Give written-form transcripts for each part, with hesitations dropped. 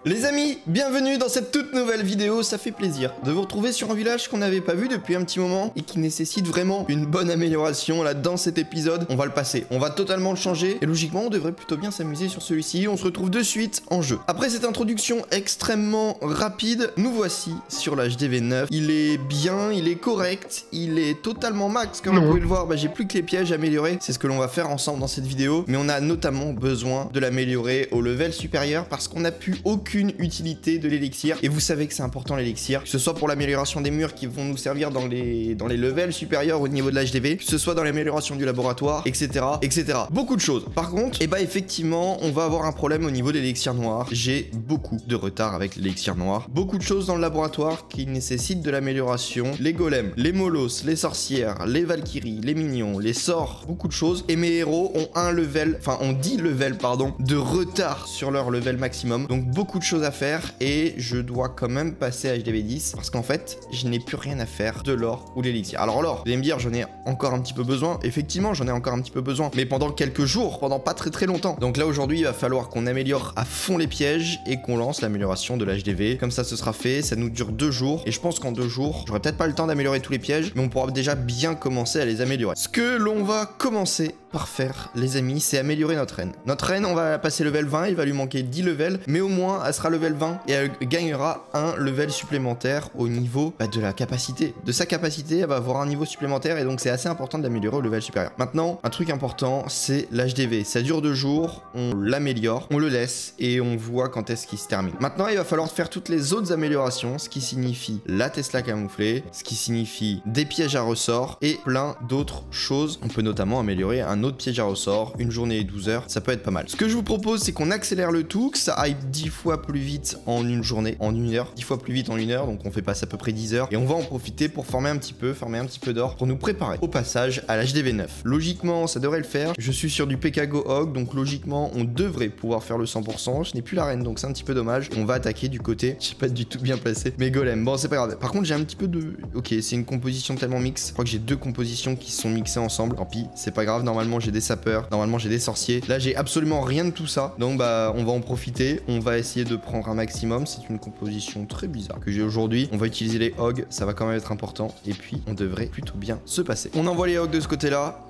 Les amis, bienvenue dans cette toute nouvelle vidéo, ça fait plaisir de vous retrouver sur un village qu'on n'avait pas vu depuis un petit moment et qui nécessite vraiment une bonne amélioration. Là, dans cet épisode, on va le passer, on va totalement le changer et logiquement, on devrait plutôt bien s'amuser sur celui-ci. On se retrouve de suite en jeu. Après cette introduction extrêmement rapide, nous voici sur l'HDV 9. Il est bien, il est correct, il est totalement max, comme vous pouvez le voir. J'ai plus que les pièges améliorés, c'est ce que l'on va faire ensemble dans cette vidéo, mais on a notamment besoin de l'améliorer au level supérieur parce qu'on n'a plus aucune utilité de l'élixir et vous savez que c'est important l'élixir, que ce soit pour l'amélioration des murs qui vont nous servir dans les levels supérieurs au niveau de l'HDV, que ce soit dans l'amélioration du laboratoire, etc., etc. Beaucoup de choses. Par contre, effectivement, on va avoir un problème au niveau de l'élixir noir. J'ai beaucoup de retard avec l'élixir noir. Beaucoup de choses dans le laboratoire qui nécessitent de l'amélioration. Les golems, les molosses, les sorcières, les valkyries, les minions, les sorts, beaucoup de choses. Et mes héros ont ont 10 levels, de retard sur leur level maximum. Donc beaucoup de choses à faire et je dois quand même passer à HDV 10 parce qu'en fait, je n'ai plus rien à faire de l'or ou de l'élixir. Alors l'or, vous allez me dire, j'en ai encore un petit peu besoin. Effectivement, j'en ai encore un petit peu besoin, mais pendant quelques jours, pendant pas très longtemps. Donc là, aujourd'hui, il va falloir qu'on améliore à fond les pièges et qu'on lance l'amélioration de l'HDV. Comme ça, ce sera fait. Ça nous dure 2 jours et je pense qu'en 2 jours, j'aurai peut-être pas le temps d'améliorer tous les pièges, mais on pourra déjà bien commencer à les améliorer. Ce que l'on va commencer par faire, les amis, c'est améliorer notre reine. Notre reine, on va la passer level 20, il va lui manquer 10 levels, mais au moins, elle sera level 20 et elle gagnera un level supplémentaire au niveau de la capacité. De sa capacité, elle va avoir un niveau supplémentaire et donc c'est assez important de l'améliorer au level supérieur. Maintenant, un truc important, c'est l'HDV. Ça dure 2 jours, on l'améliore, on le laisse et on voit quand est-ce qu'il se termine. Maintenant, il va falloir faire toutes les autres améliorations, ce qui signifie la Tesla camouflée, ce qui signifie des pièges à ressort et plein d'autres choses. On peut notamment améliorer un autre piège à ressort, une journée et 12 heures, ça peut être pas mal. Ce que je vous propose, c'est qu'on accélère le tout, que ça aille 10 fois plus vite en une journée, en 1 heure, 10 fois plus vite en 1 heure, donc on fait passer à peu près 10 heures, et on va en profiter pour farmer un petit peu d'or, pour nous préparer au passage à l'HDV 9. Logiquement, ça devrait le faire, je suis sur du PKGO Hog, donc logiquement, on devrait pouvoir faire le 100%, je n'ai plus la reine, donc c'est un petit peu dommage, on va attaquer du côté, je sais pas du tout bien placé, mais golem, bon c'est pas grave. Par contre, j'ai un petit peu de... Ok, c'est une composition tellement mix, je crois que j'ai 2 compositions qui sont mixées ensemble, tant pis, c'est pas grave, normalement j'ai des sapeurs, normalement j'ai des sorciers, là j'ai absolument rien de tout ça, donc on va en profiter, on va essayer de prendre un maximum. C'est une composition très bizarre que j'ai aujourd'hui. On va utiliser les hogs, ça va quand même être important. Et puis, on devrait plutôt bien se passer. On envoie les hogs de ce côté-là.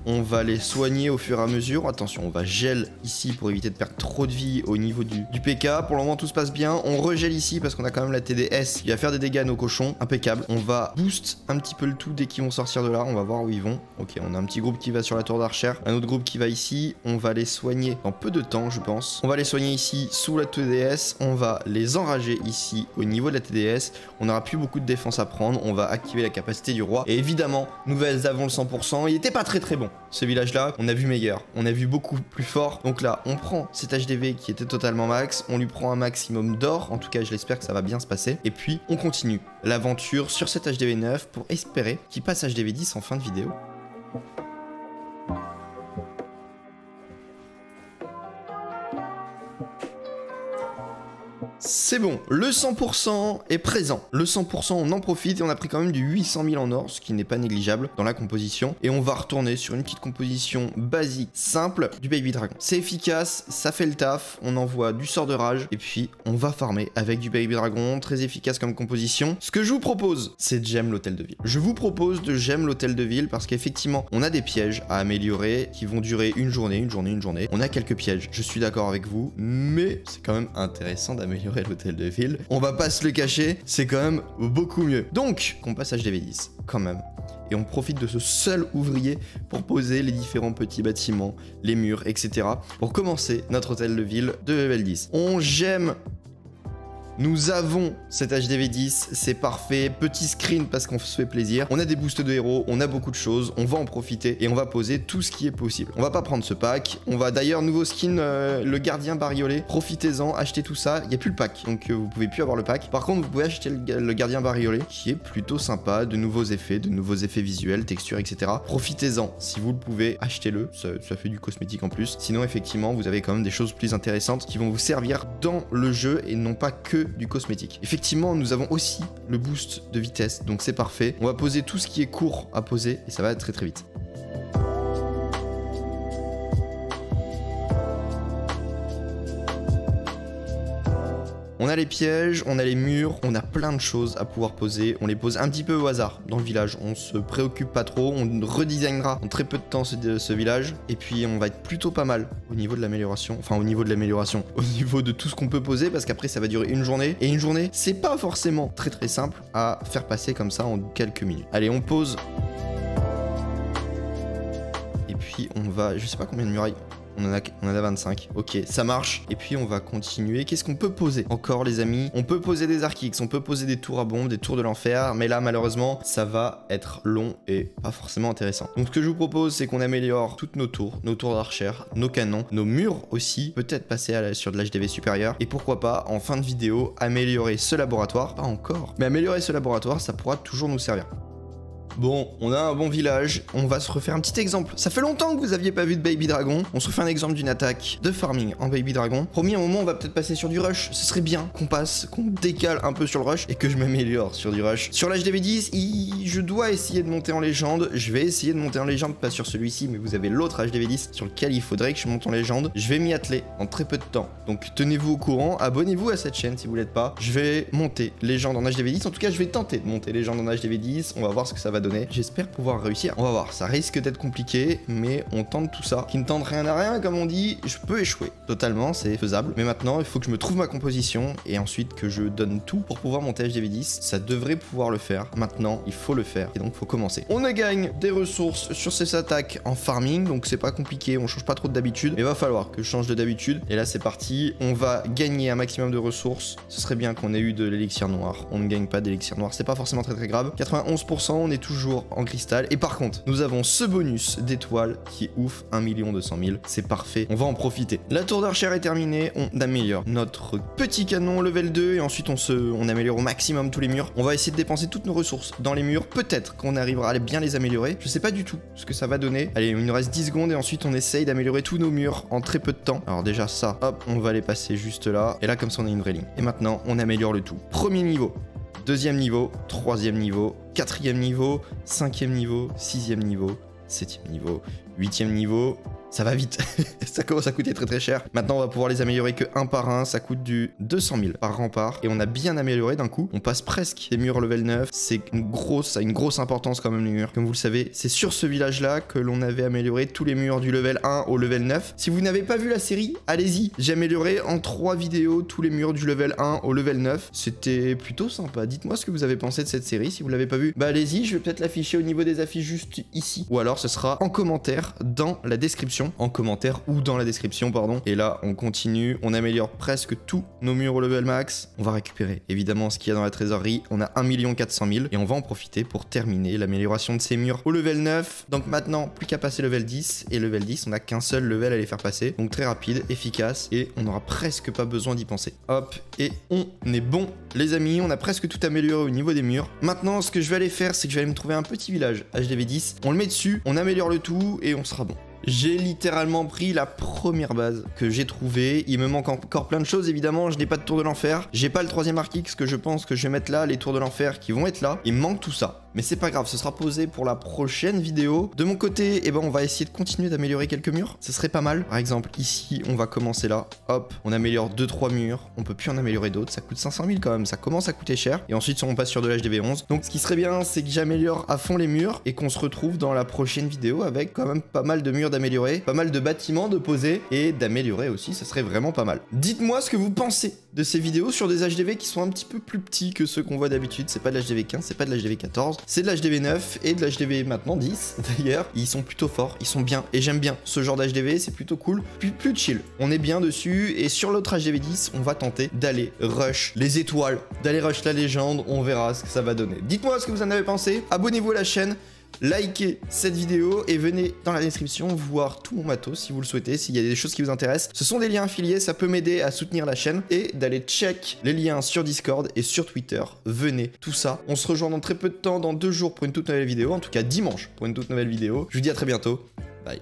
On va les soigner au fur et à mesure. Attention, on va gel ici pour éviter de perdre trop de vie au niveau du PK. Pour le moment, tout se passe bien. On regèle ici parce qu'on a quand même la TDS qui va faire des dégâts à nos cochons. Impeccable. On va boost un petit peu le tout dès qu'ils vont sortir de là. On va voir où ils vont. Ok, on a un petit groupe qui va sur la tour d'Archer. Un autre groupe qui va ici. On va les soigner dans peu de temps, je pense. On va les soigner ici sous la TDS. On va les enrager ici au niveau de la TDS. On n'aura plus beaucoup de défense à prendre. On va activer la capacité du roi. Et évidemment, nous avons le 100%. Il était pas très bon. Ce village-là, on a vu meilleur. On a vu beaucoup plus fort. Donc là, on prend cet HDV qui était totalement max. On lui prend un maximum d'or. En tout cas, je l'espère que ça va bien se passer. Et puis, on continue l'aventure sur cet HDV 9 pour espérer qu'il passe HDV 10 en fin de vidéo. C'est bon, le 100% est présent. Le 100%, on en profite et on a pris quand même du 800 000 en or, ce qui n'est pas négligeable dans la composition. Et on va retourner sur une petite composition basique, simple, du Baby Dragon. C'est efficace, ça fait le taf, on envoie du sort de rage et puis on va farmer avec du Baby Dragon, très efficace comme composition. Ce que je vous propose, c'est de gemme l'hôtel de ville. Je vous propose de gemme l'hôtel de ville parce qu'effectivement, on a des pièges à améliorer qui vont durer une journée. On a quelques pièges, je suis d'accord avec vous, mais c'est quand même intéressant d'améliorer l'hôtel de ville. On va pas se le cacher, c'est quand même beaucoup mieux. Donc, qu'on passe HDV 10, quand même. Et on profite de ce seul ouvrier pour poser les différents petits bâtiments, les murs, etc. pour commencer notre hôtel de ville de level 10. On gemme. Nous avons cet HDV 10, c'est parfait. Petit screen parce qu'on se fait plaisir. On a des boosts de héros, on a beaucoup de choses. On va en profiter et on va poser tout ce qui est possible. On va pas prendre ce pack. On va d'ailleurs, nouveau skin, le gardien bariolé. Profitez-en, achetez tout ça. Il n'y a plus le pack, donc vous pouvez plus avoir le pack. Par contre, vous pouvez acheter le gardien bariolé qui est plutôt sympa. De nouveaux effets visuels, textures, etc. Profitez-en. Si vous le pouvez, achetez-le. Ça fait du cosmétique en plus. Sinon, effectivement, vous avez quand même des choses plus intéressantes qui vont vous servir dans le jeu et non pas que du cosmétique. Effectivement, nous avons aussi le boost de vitesse, donc c'est parfait. On va poser tout ce qui est court à poser et ça va très très vite. On a les pièges, on a les murs, on a plein de choses à pouvoir poser. On les pose un petit peu au hasard dans le village. On se préoccupe pas trop, on redesignera en très peu de temps ce village. Et puis on va être plutôt pas mal au niveau de l'amélioration. Enfin au niveau de tout ce qu'on peut poser, parce qu'après ça va durer une journée. Et une journée, c'est pas forcément très simple à faire passer comme ça en quelques minutes. Allez, on pose. Et puis on va... Je sais pas combien de murailles. On en a 25. Ok, ça marche. Et puis on va continuer. Qu'est-ce qu'on peut poser encore, les amis? On peut poser des archix, on peut poser des tours à bombes, des tours de l'enfer. Mais là, malheureusement, ça va être long et pas forcément intéressant. Donc ce que je vous propose, c'est qu'on améliore toutes nos tours d'archères, nos canons, nos murs aussi. Peut-être passer sur de l'HDV supérieur. Et pourquoi pas, en fin de vidéo, améliorer ce laboratoire. Pas encore. Mais améliorer ce laboratoire, ça pourra toujours nous servir. Bon, on a un bon village, on va se refaire un petit exemple. Ça fait longtemps que vous aviez pas vu de Baby Dragon. On se refait un exemple d'une attaque de farming en Baby Dragon. Promis, à un moment, on va peut-être passer sur du rush. Ce serait bien qu'on décale un peu sur le rush et que je m'améliore sur du rush. Sur l'HDV10, je dois essayer de monter en légende. Je vais essayer de monter en légende, pas sur celui-ci, mais vous avez l'autre HDV10 sur lequel il faudrait que je monte en légende. Je vais m'y atteler en très peu de temps. Donc tenez-vous au courant, abonnez-vous à cette chaîne si vous l'êtes pas. Je vais monter légende en HDV10. En tout cas, je vais tenter de monter légende en HDV10. On va voir ce que ça va donner. J'espère pouvoir réussir. On va voir, ça risque d'être compliqué, mais on tente tout ça. Qui ne tente rien à rien, comme on dit, je peux échouer. Totalement, c'est faisable. Mais maintenant, il faut que je me trouve ma composition et ensuite que je donne tout pour pouvoir monter HDV10. Ça devrait pouvoir le faire. Maintenant, il faut le faire et donc il faut commencer. On gagne des ressources sur ces attaques en farming, donc c'est pas compliqué, on change pas trop d'habitude. Mais il va falloir que je change d'habitude. Et là, c'est parti. On va gagner un maximum de ressources. Ce serait bien qu'on ait eu de l'élixir noir. On ne gagne pas d'élixir noir, c'est pas forcément très grave. 91%, on est toujours en cristal. Et par contre, nous avons ce bonus d'étoiles qui est ouf, 1 200 000. C'est parfait, on va en profiter. La tour d'archère est terminée, on améliore notre petit canon level 2 et ensuite on améliore au maximum tous les murs. On va essayer de dépenser toutes nos ressources dans les murs. Peut-être qu'on arrivera à bien les améliorer. Je sais pas du tout ce que ça va donner. Allez, il nous reste 10 secondes et ensuite on essaye d'améliorer tous nos murs en très peu de temps. Alors déjà ça, hop, on va les passer juste là. Et là, comme ça, on a une vraie ligne. Et maintenant, on améliore le tout. Premier niveau. Deuxième niveau, troisième niveau, quatrième niveau, cinquième niveau, sixième niveau, septième niveau, huitième niveau. Ça va vite, ça commence à coûter très cher. Maintenant, on va pouvoir les améliorer que un par un. Ça coûte du 200 000 par rempart. Et on a bien amélioré d'un coup. On passe presque des murs level 9. Ça a une grosse importance quand même, les murs. Comme vous le savez, c'est sur ce village-là que l'on avait amélioré tous les murs du level 1 au level 9. Si vous n'avez pas vu la série, allez-y. J'ai amélioré en 3 vidéos tous les murs du level 1 au level 9. C'était plutôt sympa. Dites-moi ce que vous avez pensé de cette série. Si vous l'avez pas vue, bah allez-y. Je vais peut-être l'afficher au niveau des affiches juste ici. Ou alors ce sera en commentaire dans la description. En commentaire ou dans la description, pardon. Et là, on continue, on améliore presque tous nos murs au level max. On va récupérer évidemment ce qu'il y a dans la trésorerie. On a 1 400 000 et on va en profiter pour terminer l'amélioration de ces murs au level 9. Donc maintenant, plus qu'à passer level 10. Et level 10, on n'a qu'un seul level à les faire passer. Donc très rapide, efficace et on n'aura presque pas besoin d'y penser. Hop, et on est bon, les amis. On a presque tout amélioré au niveau des murs. Maintenant, ce que je vais aller faire, c'est que je vais aller me trouver un petit village HDV10. On le met dessus, on améliore le tout et on sera bon. J'ai littéralement pris la première base que j'ai trouvée. Il me manque encore plein de choses, évidemment. Je n'ai pas de tour de l'enfer. J'ai pas le troisième Archix que je pense que je vais mettre là. Les tours de l'enfer qui vont être là. Il me manque tout ça. Mais c'est pas grave, ce sera posé pour la prochaine vidéo. De mon côté, eh ben, on va essayer de continuer d'améliorer quelques murs. Ce serait pas mal. Par exemple, ici, on va commencer là. Hop, on améliore 2-3 murs. On peut plus en améliorer d'autres. Ça coûte 500 000 quand même. Ça commence à coûter cher. Et ensuite, on passe sur de l'HDV11. Donc, ce qui serait bien, c'est que j'améliore à fond les murs et qu'on se retrouve dans la prochaine vidéo avec quand même pas mal de murs d'améliorer, pas mal de bâtiments de poser et d'améliorer aussi. Ça serait vraiment pas mal. Dites-moi ce que vous pensez de ces vidéos sur des HDV qui sont un petit peu plus petits que ceux qu'on voit d'habitude. C'est pas de l'HDV 15, c'est pas de l'HDV 14. C'est de l'HDV 9 et de l'HDV maintenant 10 d'ailleurs. Ils sont plutôt forts, ils sont bien et j'aime bien ce genre d'HDV, c'est plutôt cool, plus chill. On est bien dessus et sur l'autre HDV 10, on va tenter d'aller rush les étoiles, d'aller rush la légende, on verra ce que ça va donner. Dites-moi ce que vous en avez pensé, abonnez-vous à la chaîne. Likez cette vidéo et venez dans la description voir tout mon matos si vous le souhaitez, s'il y a des choses qui vous intéressent. Ce sont des liens affiliés, ça peut m'aider à soutenir la chaîne et d'aller check les liens sur Discord et sur Twitter. Venez, tout ça. On se rejoint dans très peu de temps, dans 2 jours pour une toute nouvelle vidéo, en tout cas dimanche pour une toute nouvelle vidéo. Je vous dis à très bientôt. Bye.